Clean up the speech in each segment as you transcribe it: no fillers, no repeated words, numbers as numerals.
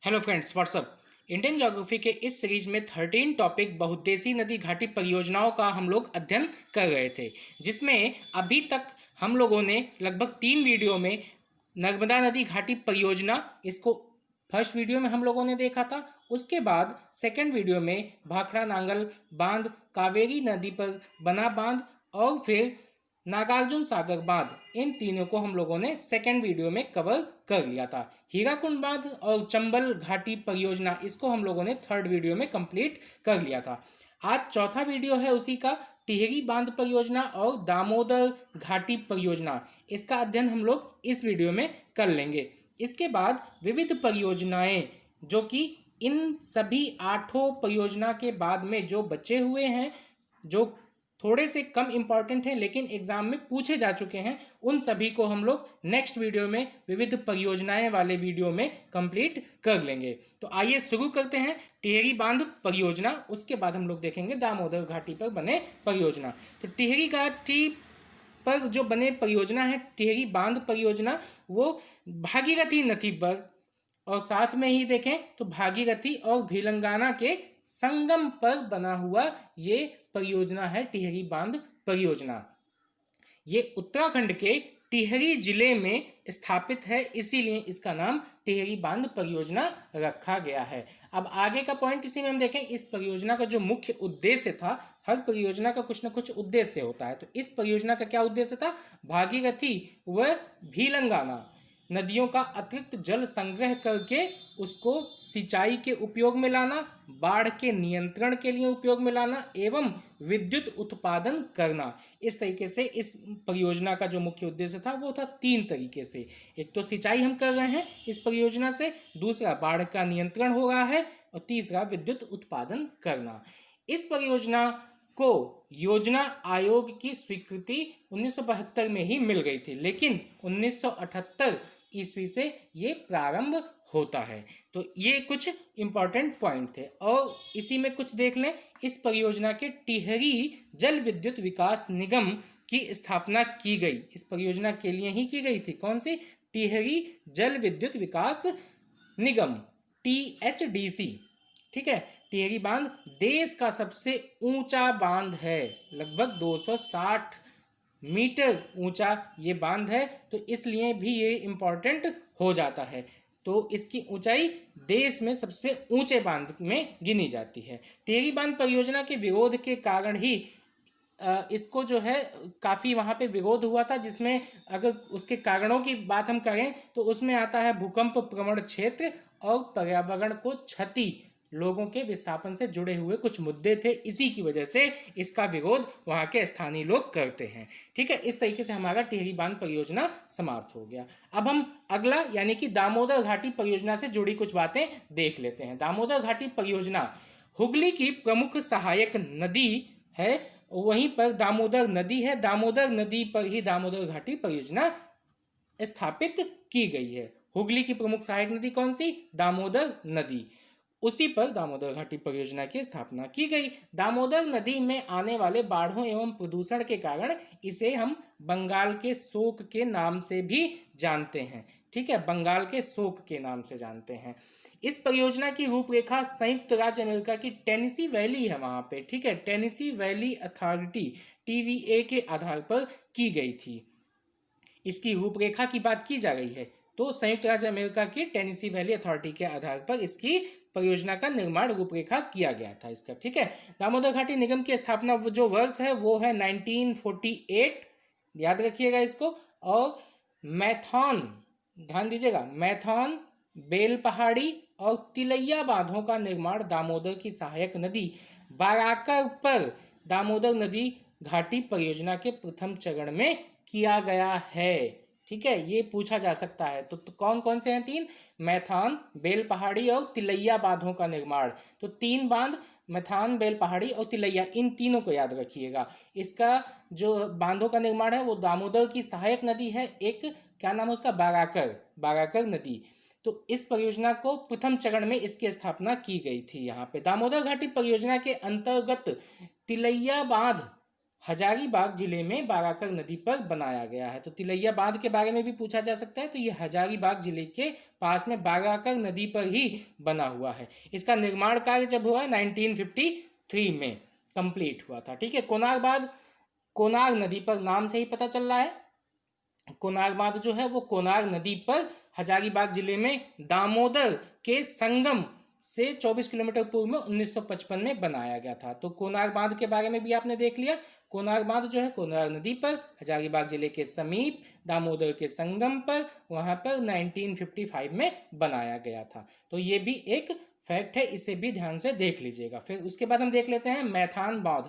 Hello friends, what's up. Indian geography के इस series में 13 टॉपिक बहुउद्देशीय नदी घाटी परियोजनाओं का हम लोग अध्ययन कर रहे थे, जिसमें अभी तक हम लोगों ने लगभग 3 वीडियो में नर्मदा नदी घाटी परियोजना इसको फर्स्ट वीडियो में हम लोगों ने देखा था। उसके बाद सेकंड वीडियो में भाखड़ा नांगल बांध, कावेरी नदी पर बना बांध और फिर नागार्जुन सागर बांध, इन तीनों को हम लोगों ने सेकेंड वीडियो में कवर कर लिया था। हीराकुंड बांध और चंबल घाटी परियोजना इसको हम लोगों ने थर्ड वीडियो में कंप्लीट कर लिया था। आज चौथा वीडियो है उसी का, टिहरी बांध परियोजना और दामोदर घाटी परियोजना। इसका अध्ययन हम लोग इस वीडियो में कर लेंगे। इसके बाद विविध परियोजनाएं, जो कि इन सभी 8 परियोजना के बाद में जो बचे हुए हैं, जो थोड़े से कम इंपॉर्टेंट हैं लेकिन एग्जाम में पूछे जा चुके हैं, उन सभी को हम लोग नेक्स्ट वीडियो में विविध परियोजनाएं वाले वीडियो में कंप्लीट कर लेंगे। तो आइए शुरू करते हैं टिहरी बांध परियोजना। उसके बाद हम लोग देखेंगे दामोदर घाटी पर बने परियोजना। तो टिहरी घाटी पर जो बने परियोजना है, टिहरी बांध परियोजना, वो भागीरथी नदी पर और साथ में ही देखें तो भागीरथी और भिलंगाना के संगम पर बना हुआ ये परियोजना है टिहरी बांध परियोजना। ये उत्तराखंड के टिहरी जिले में स्थापित है, इसीलिए इसका नाम टिहरी बांध परियोजना रखा गया है। अब आगे का पॉइंट इसी में हम देखें, इस परियोजना का जो मुख्य उद्देश्य था, हर परियोजना का कुछ न कुछ उद्देश्य होता है, तो इस परियोजना का क्या उद्देश्य था? भागीरथी व भीलंगाना नदियों का अतिरिक्त जल संग्रह करके उसको सिंचाई के उपयोग में लाना, बाढ़ के नियंत्रण के लिए उपयोग में लाना एवं विद्युत उत्पादन करना। इस तरीके से इस परियोजना का जो मुख्य उद्देश्य था वो था 3 तरीके से। एक तो सिंचाई हम कर रहे हैं इस परियोजना से, दूसरा बाढ़ का नियंत्रण हो रहा है और तीसरा विद्युत उत्पादन करना। इस परियोजना को योजना आयोग की स्वीकृति 1972 में ही मिल गई थी, लेकिन 1978 ईस्वी से ये प्रारंभ होता है। तो ये कुछ इंपॉर्टेंट पॉइंट थे और इसी में कुछ देख लें। इस परियोजना के टिहरी जल विद्युत विकास निगम की स्थापना की गई, इस परियोजना के लिए ही की गई थी। कौन सी? टिहरी जल विद्युत विकास निगम, THDC। ठीक है, टिहरी बांध देश का सबसे ऊंचा बांध है, लगभग 260 मीटर ऊंचा ये बांध है, तो इसलिए भी ये इम्पॉर्टेंट हो जाता है। तो इसकी ऊंचाई देश में सबसे ऊंचे बांध में गिनी जाती है। टिहरी बांध परियोजना के विरोध के कारण ही इसको जो है काफ़ी वहाँ पे विरोध हुआ था, जिसमें अगर उसके कारणों की बात हम करें तो उसमें आता है भूकंप प्रवण क्षेत्र और पर्यावरण को क्षति, लोगों के विस्थापन से जुड़े हुए कुछ मुद्दे थे, इसी की वजह से इसका विरोध वहाँ के स्थानीय लोग करते हैं। ठीक है, इस तरीके से हमारा टिहरी बांध परियोजना समाप्त हो गया। अब हम अगला यानी कि दामोदर घाटी परियोजना से जुड़ी कुछ बातें देख लेते हैं। दामोदर घाटी परियोजना हुगली की प्रमुख सहायक नदी है, वहीं पर दामोदर नदी है, दामोदर नदी पर ही दामोदर घाटी परियोजना स्थापित की गई है। हुगली की प्रमुख सहायक नदी कौन सी? दामोदर नदी, उसी पर दामोदर घाटी परियोजना की स्थापना की गई। दामोदर नदी में आने वाले बाढ़ों एवं प्रदूषण के कारण इसे हम बंगाल के शोक के नाम से भी जानते हैं। ठीक है, बंगाल के शोक के नाम से जानते हैं। इस परियोजना की रूपरेखा संयुक्त राज्य अमेरिका की टेनेसी वैली है वहाँ पे, ठीक है, टेनेसी वैली अथॉरिटी TVA के आधार पर की गई थी। इसकी रूपरेखा की बात की जा रही है तो संयुक्त राज्य अमेरिका की टेनेसी वैली अथॉरिटी के आधार पर इसकी परियोजना का निर्माण रूपरेखा किया गया था इसका। ठीक है, दामोदर घाटी निगम की स्थापना जो वर्ष है वो है 1948, याद रखिएगा इसको। और मैथॉन, ध्यान दीजिएगा, मैथॉन, बेल पहाड़ी और तिलैया बांधों का निर्माण दामोदर की सहायक नदी बाराकर पर दामोदर नदी घाटी परियोजना के प्रथम चरण में किया गया है। ठीक है, ये पूछा जा सकता है। तो कौन कौन से हैं 3? मैथान, बेल पहाड़ी और तिलैया बांधों का निर्माण। तो 3 बांध, मैथान, बेल पहाड़ी और तिलैया, इन तीनों को याद रखिएगा। इसका जो बांधों का निर्माण है वो दामोदर की सहायक नदी है, एक क्या नाम है उसका? बाराकर नदी। तो इस परियोजना को प्रथम चरण में इसकी स्थापना की गई थी यहाँ पे। दामोदर घाटी परियोजना के अंतर्गत तिलैया बांध हजारीबाग जिले में बाराकर नदी पर बनाया गया है। तो तिलैया बांध के बारे में भी पूछा जा सकता है, तो ये हजारीबाग जिले के पास में बाराकर नदी पर ही बना हुआ है। इसका निर्माण कार्य जब हुआ 1953 में कंप्लीट हुआ था। ठीक है, कोणार्क बांध कोणार्क नदी पर नाम से ही पता चल रहा है। कोणार्क बांध जो है वो कोणार्क नदी पर हजारीबाग जिले में दामोदर के संगम से 24 किलोमीटर पूर्व में 1955 में बनाया गया था। तो कोणार्क बांध के बारे में भी आपने देख लिया। कोणार्क बांध जो है कोणार्क नदी पर हजारीबाग जिले के समीप दामोदर के संगम पर, वहां पर 1955 में बनाया गया था। तो ये भी एक फैक्ट है, इसे भी ध्यान से देख लीजिएगा। फिर उसके बाद हम देख लेते हैं मैथान बांध।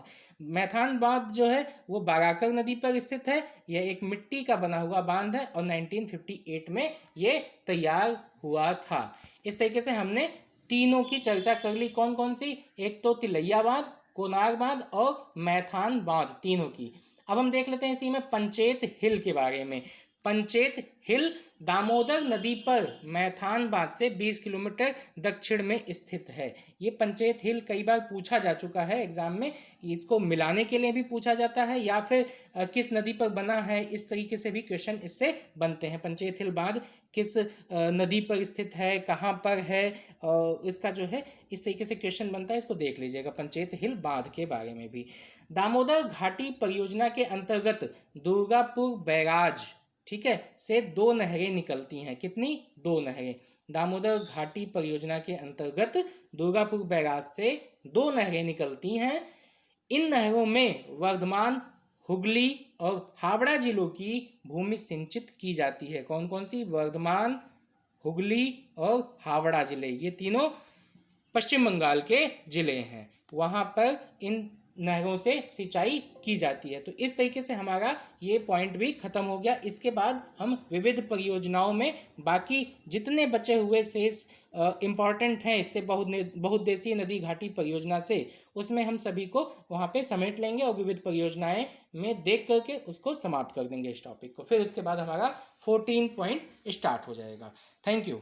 मैथान बांध जो है वो बाराकर नदी पर स्थित है। यह एक मिट्टी का बना हुआ बांध है और 1958 में ये तैयार हुआ था। इस तरीके से हमने तीनों की चर्चा कर ली। कौन कौन सी? एक तो तिलैया बांध, कोणार्क बांध और मैथान बांध, तीनों की। अब हम देख लेते हैं इसी में पंचेत हिल के बारे में। पंचेत हिल दामोदर नदी पर मैथान बांध से 20 किलोमीटर दक्षिण में स्थित है। ये पंचेत हिल कई बार पूछा जा चुका है एग्जाम में। इसको मिलाने के लिए भी पूछा जाता है या फिर किस नदी पर बना है, इस तरीके से भी क्वेश्चन इससे बनते हैं। पंचेत हिल बांध किस नदी पर स्थित है, कहाँ पर है, इसका जो है इस तरीके से क्वेश्चन बनता है, इसको देख लीजिएगा पंचेत हिल बांध के बारे में भी। दामोदर घाटी परियोजना के अंतर्गत दुर्गापुर बैराज, ठीक है, से 2 नहरें निकलती हैं। कितनी? 2 नहरें। दामोदर घाटी परियोजना के अंतर्गत दुर्गापुर बैराज से 2 नहरें निकलती हैं। इन नहरों में वर्धमान, हुगली और हावड़ा जिलों की भूमि सिंचित की जाती है। कौन कौन सी? वर्धमान, हुगली और हावड़ा जिले, ये तीनों पश्चिम बंगाल के जिले हैं। वहाँ पर इन नहरों से सिंचाई की जाती है। तो इस तरीके से हमारा ये पॉइंट भी खत्म हो गया। इसके बाद हम विविध परियोजनाओं में बाकी जितने बचे हुए शेष इम्पॉर्टेंट हैं इससे बहुउद्देशीय नदी घाटी परियोजना से, उसमें हम सभी को वहाँ पे समेट लेंगे और विविध परियोजनाएं में देख करके उसको समाप्त कर देंगे इस टॉपिक को। फिर उसके बाद हमारा 14 पॉइंट स्टार्ट हो जाएगा। Thank you.